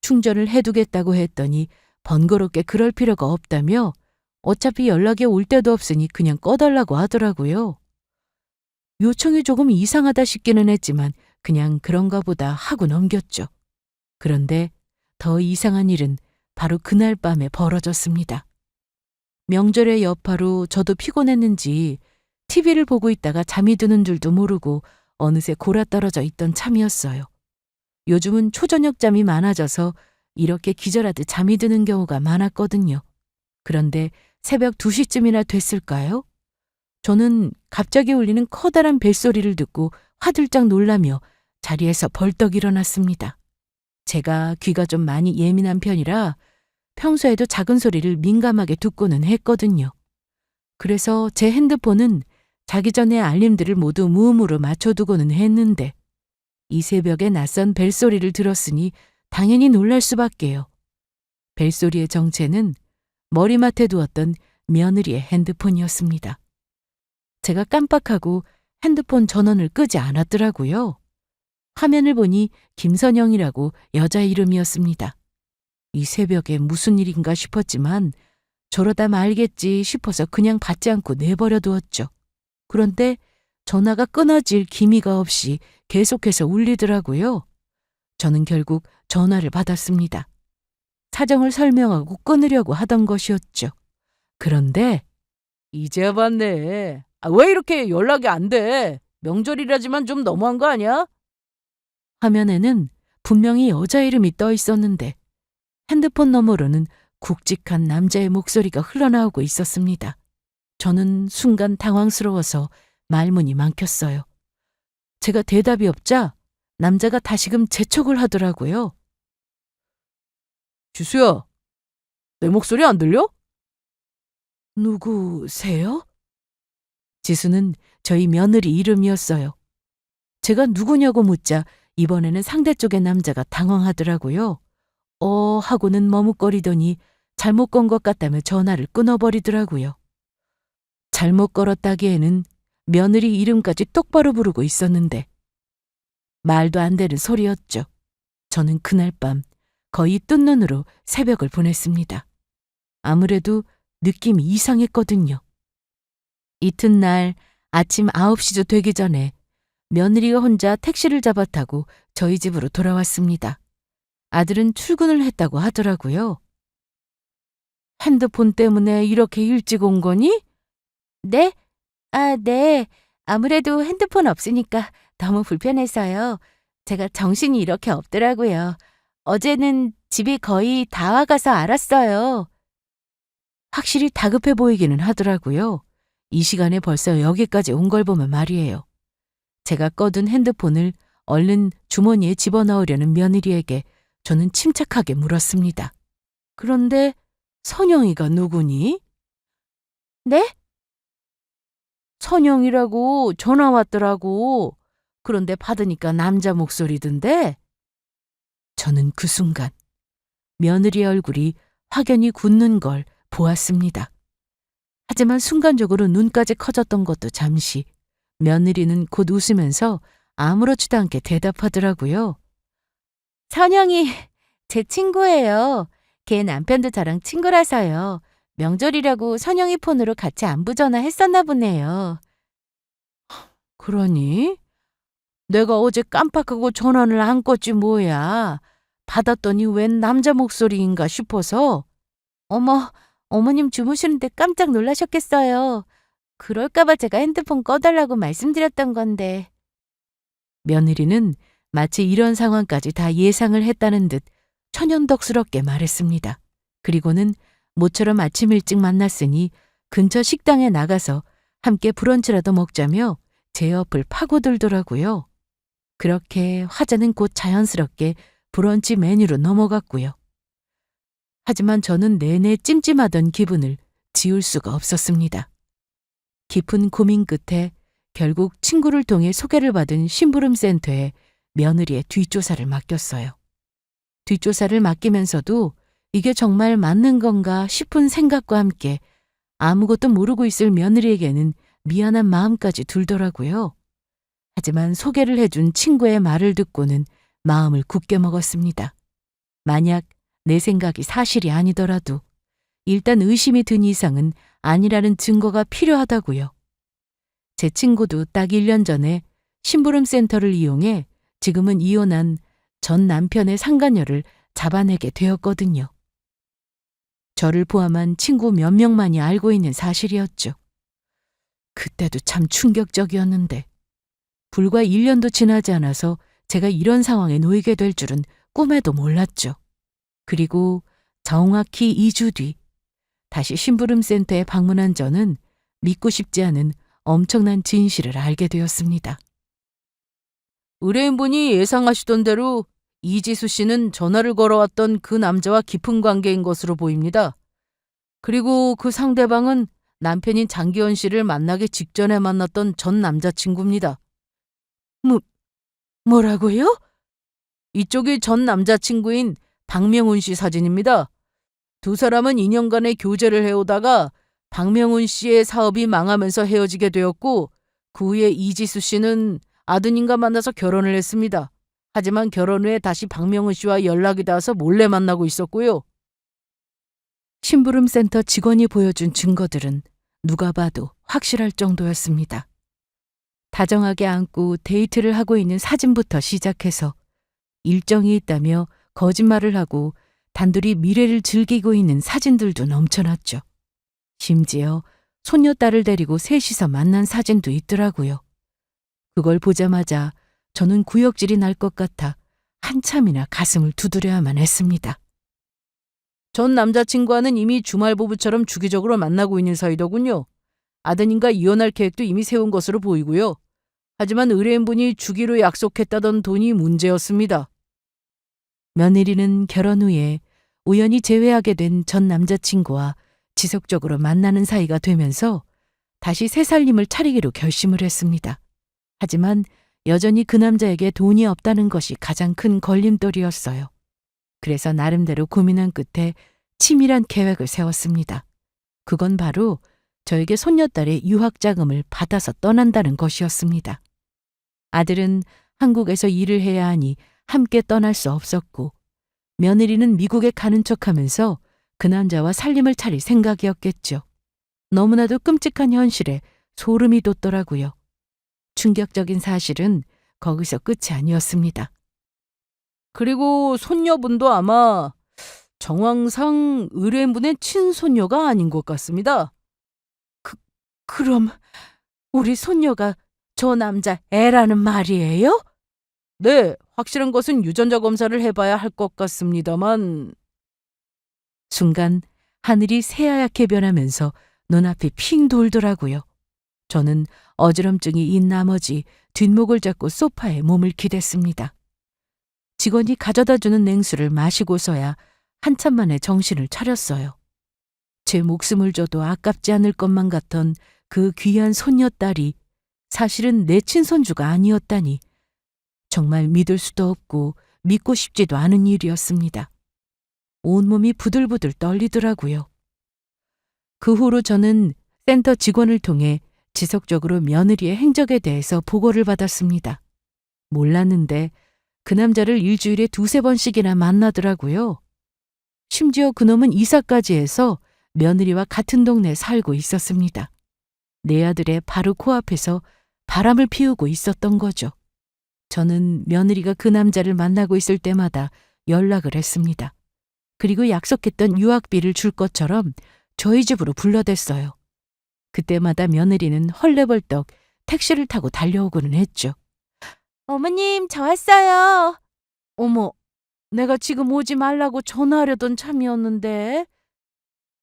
충전을 해두겠다고 했더니 번거롭게 그럴 필요가 없다며 어차피 연락이 올 때도 없으니 그냥 꺼달라고 하더라고요. 요청이 조금 이상하다 싶기는 했지만 그냥 그런가 보다 하고 넘겼죠. 그런데 더 이상한 일은 바로 그날 밤에 벌어졌습니다. 명절의 여파로 저도 피곤했는지 TV를 보고 있다가 잠이 드는 줄도 모르고 어느새 골아떨어져 있던 참이었어요. 요즘은 초저녁 잠이 많아져서 이렇게 기절하듯 잠이 드는 경우가 많았거든요. 그런데 새벽 2시쯤이나 됐을까요? 저는 갑자기 울리는 커다란 벨소리를 듣고 화들짝 놀라며 자리에서 벌떡 일어났습니다. 제가 귀가 좀 많이 예민한 편이라 평소에도 작은 소리를 민감하게 듣고는 했거든요. 그래서 제 핸드폰은 자기 전에 알림들을 모두 무음으로 맞춰두고는 했는데 이 새벽에 낯선 벨소리를 들었으니 당연히 놀랄 수밖에요. 벨소리의 정체는 머리맡에 두었던 며느리의 핸드폰이었습니다. 제가 깜빡하고 핸드폰 전원을 끄지 않았더라고요. 화면을 보니 김선영이라고 여자 이름이었습니다. 이 새벽에 무슨 일인가 싶었지만 저러다 말겠지 싶어서 그냥 받지 않고 내버려 두었죠. 그런데 전화가 끊어질 기미가 없이 계속해서 울리더라고요. 저는 결국 전화를 받았습니다. 사정을 설명하고 끊으려고 하던 것이었죠. 그런데 이제야 봤네. 왜 이렇게 연락이 안 돼? 명절이라지만 좀 너무한 거 아니야? 화면에는 분명히 여자 이름이 떠 있었는데 핸드폰 너머로는 굵직한 남자의 목소리가 흘러나오고 있었습니다. 저는 순간 당황스러워서 말문이 막혔어요. 제가 대답이 없자 남자가 다시금 재촉을 하더라고요. 지수야, 내 목소리 안 들려? 누구세요? 지수는 저희 며느리 이름이었어요. 제가 누구냐고 묻자 이번에는 상대 쪽의 남자가 당황하더라고요. 하고는 머뭇거리더니 잘못 건 것 같다며 전화를 끊어버리더라고요. 잘못 걸었다기에는 며느리 이름까지 똑바로 부르고 있었는데 말도 안 되는 소리였죠. 저는 그날 밤 거의 뜬 눈으로 새벽을 보냈습니다. 아무래도 느낌이 이상했거든요. 이튿날 아침 9시도 되기 전에 며느리가 혼자 택시를 잡아 타고 저희 집으로 돌아왔습니다. 아들은 출근을 했다고 하더라고요. 핸드폰 때문에 이렇게 일찍 온 거니? 네? 네. 아무래도 핸드폰 없으니까 너무 불편해서요. 제가 정신이 이렇게 없더라고요. 어제는 집이 거의 다 와가서 알았어요. 확실히 다급해 보이기는 하더라고요. 이 시간에 벌써 여기까지 온 걸 보면 말이에요. 제가 꺼둔 핸드폰을 얼른 주머니에 집어넣으려는 며느리에게 저는 침착하게 물었습니다. 그런데 선영이가 누구니? 네? 선영이라고 전화 왔더라고. 그런데 받으니까 남자 목소리던데? 저는 그 순간 며느리 얼굴이 확연히 굳는 걸 보았습니다. 하지만 순간적으로 눈까지 커졌던 것도 잠시, 며느리는 곧 웃으면서 아무렇지도 않게 대답하더라고요. 선영이 제 친구예요. 걔 남편도 저랑 친구라서요. 명절이라고 선영이 폰으로 같이 안부 전화했었나 보네요. 그러니? 내가 어제 깜빡하고 전화를 안 껐지 뭐야. 받았더니 웬 남자 목소리인가 싶어서. 어머, 어머님 주무시는데 깜짝 놀라셨겠어요. 그럴까봐 제가 핸드폰 꺼달라고 말씀드렸던 건데. 며느리는 마치 이런 상황까지 다 예상을 했다는 듯 천연덕스럽게 말했습니다. 그리고는 모처럼 아침 일찍 만났으니 근처 식당에 나가서 함께 브런치라도 먹자며 제 옆을 파고들더라고요. 그렇게 화제는 곧 자연스럽게 브런치 메뉴로 넘어갔고요. 하지만 저는 내내 찜찜하던 기분을 지울 수가 없었습니다. 깊은 고민 끝에 결국 친구를 통해 소개를 받은 심부름센터에 며느리의 뒷조사를 맡겼어요. 뒷조사를 맡기면서도 이게 정말 맞는 건가 싶은 생각과 함께 아무것도 모르고 있을 며느리에게는 미안한 마음까지 들더라고요. 하지만 소개를 해준 친구의 말을 듣고는 마음을 굳게 먹었습니다. 만약 내 생각이 사실이 아니더라도 일단 의심이 든 이상은 아니라는 증거가 필요하다고요. 제 친구도 딱 1년 전에 심부름센터를 이용해 지금은 이혼한 전 남편의 상간녀를 잡아내게 되었거든요. 저를 포함한 친구 몇 명만이 알고 있는 사실이었죠. 그때도 참 충격적이었는데 불과 1년도 지나지 않아서 제가 이런 상황에 놓이게 될 줄은 꿈에도 몰랐죠. 그리고 정확히 2주 뒤 다시 심부름센터에 방문한 저는 믿고 싶지 않은 엄청난 진실을 알게 되었습니다. 의뢰인분이 예상하시던 대로 이지수 씨는 전화를 걸어왔던 그 남자와 깊은 관계인 것으로 보입니다. 그리고 그 상대방은 남편인 장기현 씨를 만나기 직전에 만났던 전 남자친구입니다. 뭐라고요? 이쪽이 전 남자친구인 박명훈 씨 사진입니다. 두 사람은 2년간의 교제를 해오다가 박명훈 씨의 사업이 망하면서 헤어지게 되었고 그 후에 이지수 씨는 아드님과 만나서 결혼을 했습니다. 하지만 결혼 후에 다시 박명훈 씨와 연락이 닿아서 몰래 만나고 있었고요. 심부름센터 직원이 보여준 증거들은 누가 봐도 확실할 정도였습니다. 다정하게 안고 데이트를 하고 있는 사진부터 시작해서 일정이 있다며 거짓말을 하고 단둘이 미래를 즐기고 있는 사진들도 넘쳐났죠. 심지어 손녀딸을 데리고 셋이서 만난 사진도 있더라고요. 그걸 보자마자 저는 구역질이 날 것 같아 한참이나 가슴을 두드려야만 했습니다. 전 남자친구와는 이미 주말 부부처럼 주기적으로 만나고 있는 사이더군요. 아드님과 이혼할 계획도 이미 세운 것으로 보이고요. 하지만 의뢰인분이 주기로 약속했다던 돈이 문제였습니다. 며느리는 결혼 후에 우연히 재회하게 된 전 남자친구와 지속적으로 만나는 사이가 되면서 다시 새 살림을 차리기로 결심을 했습니다. 하지만 여전히 그 남자에게 돈이 없다는 것이 가장 큰 걸림돌이었어요. 그래서 나름대로 고민한 끝에 치밀한 계획을 세웠습니다. 그건 바로 저에게 손녀딸의 유학자금을 받아서 떠난다는 것이었습니다. 아들은 한국에서 일을 해야 하니 함께 떠날 수 없었고 며느리는 미국에 가는 척하면서 그 남자와 살림을 차릴 생각이었겠죠. 너무나도 끔찍한 현실에 소름이 돋더라고요. 충격적인 사실은 거기서 끝이 아니었습니다. 그리고 손녀분도 아마 정황상 의뢰인분의 친손녀가 아닌 것 같습니다. 그럼 우리 손녀가 저 남자 애라는 말이에요? 네, 확실한 것은 유전자 검사를 해봐야 할 것 같습니다만. 순간 하늘이 새하얗게 변하면서 눈앞이 핑 돌더라고요. 저는 어지럼증이 인 나머지 뒷목을 잡고 소파에 몸을 기댔습니다. 직원이 가져다주는 냉수를 마시고서야 한참 만에 정신을 차렸어요. 제 목숨을 줘도 아깝지 않을 것만 같던 그 귀한 손녀딸이 사실은 내 친손주가 아니었다니 정말 믿을 수도 없고 믿고 싶지도 않은 일이었습니다. 온몸이 부들부들 떨리더라고요. 그 후로 저는 센터 직원을 통해 지속적으로 며느리의 행적에 대해서 보고를 받았습니다. 몰랐는데 그 남자를 일주일에 2~3번씩이나 만나더라고요. 심지어 그놈은 이사까지 해서 며느리와 같은 동네에 살고 있었습니다. 내 아들의 바로 코앞에서 바람을 피우고 있었던 거죠. 저는 며느리가 그 남자를 만나고 있을 때마다 연락을 했습니다. 그리고 약속했던 유학비를 줄 것처럼 저희 집으로 불러댔어요. 그때마다 며느리는 헐레벌떡 택시를 타고 달려오고는 했죠. 어머님, 저 왔어요. 어머, 내가 지금 오지 말라고 전화하려던 참이었는데.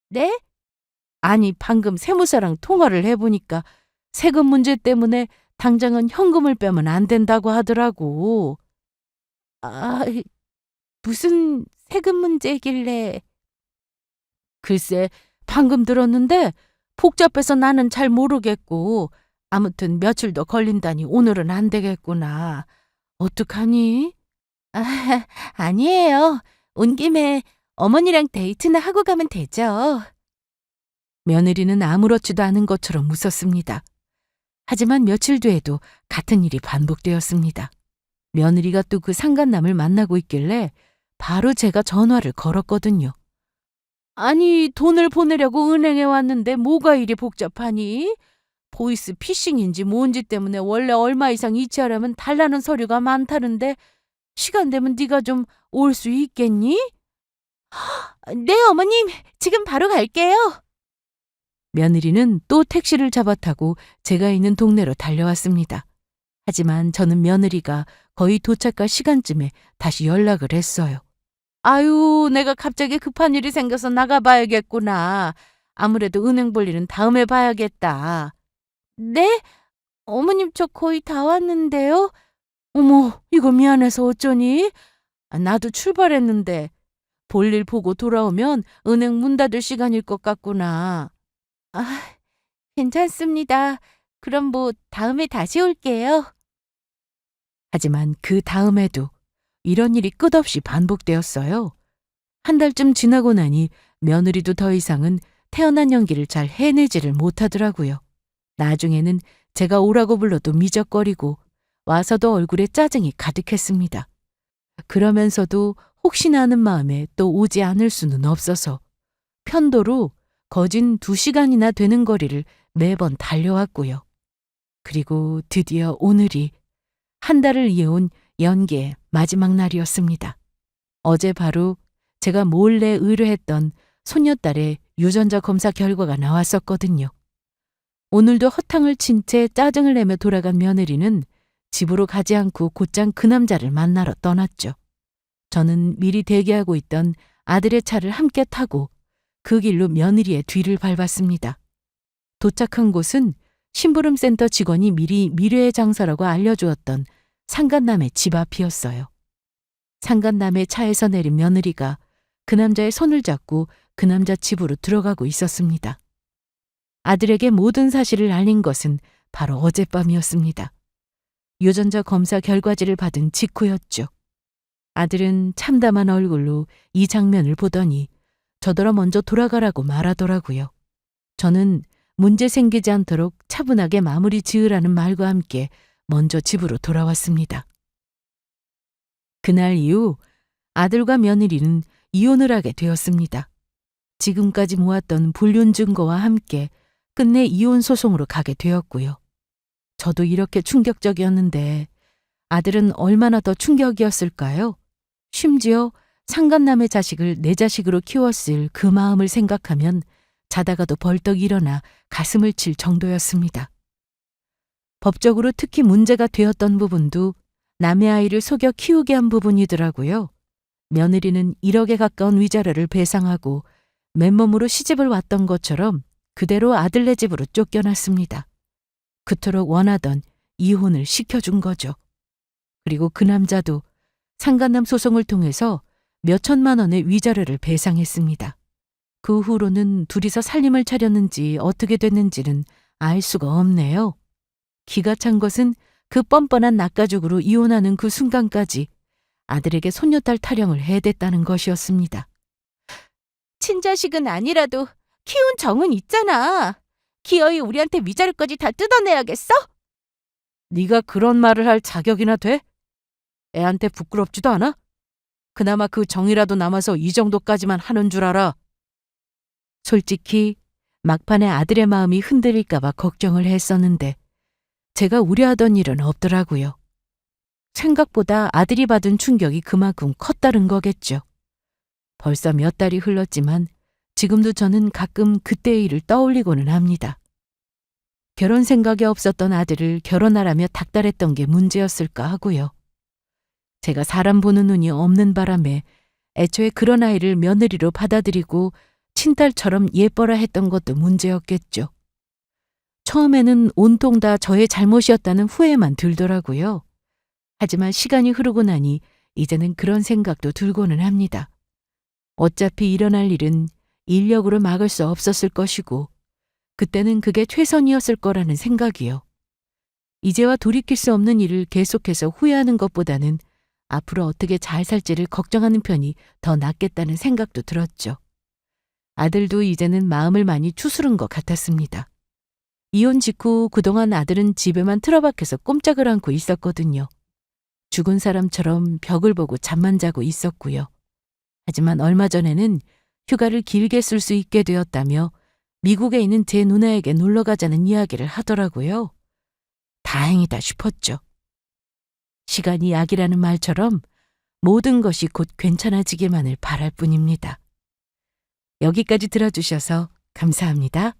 네? 아니, 방금 세무사랑 통화를 해보니까 세금 문제 때문에 당장은 현금을 빼면 안 된다고 하더라고. 아, 무슨 세금 문제길래. 글쎄, 방금 들었는데 복잡해서 나는 잘 모르겠고 아무튼 며칠 더 걸린다니 오늘은 안 되겠구나. 어떡하니? 아, 아니에요. 온 김에 어머니랑 데이트나 하고 가면 되죠. 며느리는 아무렇지도 않은 것처럼 웃었습니다. 하지만 며칠 뒤에도 같은 일이 반복되었습니다. 며느리가 또 그 상간남을 만나고 있길래 바로 제가 전화를 걸었거든요. 아니, 돈을 보내려고 은행에 왔는데 뭐가 이리 복잡하니? 보이스 피싱인지 뭔지 때문에 원래 얼마 이상 이체하려면 달라는 서류가 많다는데 시간 되면 네가 좀 올 수 있겠니? 네, 어머님. 지금 바로 갈게요. 며느리는 또 택시를 잡아타고 제가 있는 동네로 달려왔습니다. 하지만 저는 며느리가 거의 도착할 시간쯤에 다시 연락을 했어요. 아유, 내가 갑자기 급한 일이 생겨서 나가봐야겠구나. 아무래도 은행 볼 일은 다음에 봐야겠다. 네? 어머님, 저 거의 다 왔는데요. 어머, 이거 미안해서 어쩌니? 나도 출발했는데 볼일 보고 돌아오면 은행 문 닫을 시간일 것 같구나. 아, 괜찮습니다. 그럼 뭐 다음에 다시 올게요. 하지만 그 다음에도 이런 일이 끝없이 반복되었어요. 한 달쯤 지나고 나니 며느리도 더 이상은 태어난 연기를 잘 해내지를 못하더라고요. 나중에는 제가 오라고 불러도 미적거리고 와서도 얼굴에 짜증이 가득했습니다. 그러면서도 혹시나 하는 마음에 또 오지 않을 수는 없어서 편도로 거진 2시간이나 되는 거리를 매번 달려왔고요. 그리고 드디어 오늘이 한 달을 이어온 연기의 마지막 날이었습니다. 어제 바로 제가 몰래 의뢰했던 손녀딸의 유전자 검사 결과가 나왔었거든요. 오늘도 허탕을 친 채 짜증을 내며 돌아간 며느리는 집으로 가지 않고 곧장 그 남자를 만나러 떠났죠. 저는 미리 대기하고 있던 아들의 차를 함께 타고 그 길로 며느리의 뒤를 밟았습니다. 도착한 곳은 심부름센터 직원이 미리 미래의 장소라고 알려주었던 상간남의 집 앞이었어요. 상간남의 차에서 내린 며느리가 그 남자의 손을 잡고 그 남자 집으로 들어가고 있었습니다. 아들에게 모든 사실을 알린 것은 바로 어젯밤이었습니다. 유전자 검사 결과지를 받은 직후였죠. 아들은 참담한 얼굴로 이 장면을 보더니 저더러 먼저 돌아가라고 말하더라고요. 저는 문제 생기지 않도록 차분하게 마무리 지으라는 말과 함께 먼저 집으로 돌아왔습니다. 그날 이후 아들과 며느리는 이혼을 하게 되었습니다. 지금까지 모았던 불륜 증거와 함께 끝내 이혼 소송으로 가게 되었고요. 저도 이렇게 충격적이었는데 아들은 얼마나 더 충격이었을까요? 심지어 상간남의 자식을 내 자식으로 키웠을 그 마음을 생각하면 자다가도 벌떡 일어나 가슴을 칠 정도였습니다. 법적으로 특히 문제가 되었던 부분도 남의 아이를 속여 키우게 한 부분이더라고요. 며느리는 1억에 가까운 위자료를 배상하고 맨몸으로 시집을 왔던 것처럼 그대로 아들네 집으로 쫓겨났습니다. 그토록 원하던 이혼을 시켜준 거죠. 그리고 그 남자도 상간남 소송을 통해서 몇 천만 원의 위자료를 배상했습니다. 그 후로는 둘이서 살림을 차렸는지 어떻게 됐는지는 알 수가 없네요. 기가 찬 것은 그 뻔뻔한 낙가죽으로 이혼하는 그 순간까지 아들에게 손녀딸 타령을 해댔다는 것이었습니다. 친자식은 아니라도 키운 정은 있잖아. 기어이 우리한테 위자료까지 다 뜯어내야겠어? 네가 그런 말을 할 자격이나 돼? 애한테 부끄럽지도 않아? 그나마 그 정이라도 남아서 이 정도까지만 하는 줄 알아. 솔직히 막판에 아들의 마음이 흔들릴까 봐 걱정을 했었는데 제가 우려하던 일은 없더라고요. 생각보다 아들이 받은 충격이 그만큼 컸다는 거겠죠. 벌써 몇 달이 흘렀지만 지금도 저는 가끔 그때의 일을 떠올리고는 합니다. 결혼 생각이 없었던 아들을 결혼하라며 닥달했던 게 문제였을까 하고요. 제가 사람 보는 눈이 없는 바람에 애초에 그런 아이를 며느리로 받아들이고 친딸처럼 예뻐라 했던 것도 문제였겠죠. 처음에는 온통 다 저의 잘못이었다는 후회만 들더라고요. 하지만 시간이 흐르고 나니 이제는 그런 생각도 들고는 합니다. 어차피 일어날 일은 인력으로 막을 수 없었을 것이고 그때는 그게 최선이었을 거라는 생각이요. 이제와 돌이킬 수 없는 일을 계속해서 후회하는 것보다는 앞으로 어떻게 잘 살지를 걱정하는 편이 더 낫겠다는 생각도 들었죠. 아들도 이제는 마음을 많이 추스른 것 같았습니다. 이혼 직후 그동안 아들은 집에만 틀어박혀서 꼼짝을 않고 있었거든요. 죽은 사람처럼 벽을 보고 잠만 자고 있었고요. 하지만 얼마 전에는 휴가를 길게 쓸 수 있게 되었다며 미국에 있는 제 누나에게 놀러 가자는 이야기를 하더라고요. 다행이다 싶었죠. 시간이 약이라는 말처럼 모든 것이 곧 괜찮아지기만을 바랄 뿐입니다. 여기까지 들어주셔서 감사합니다.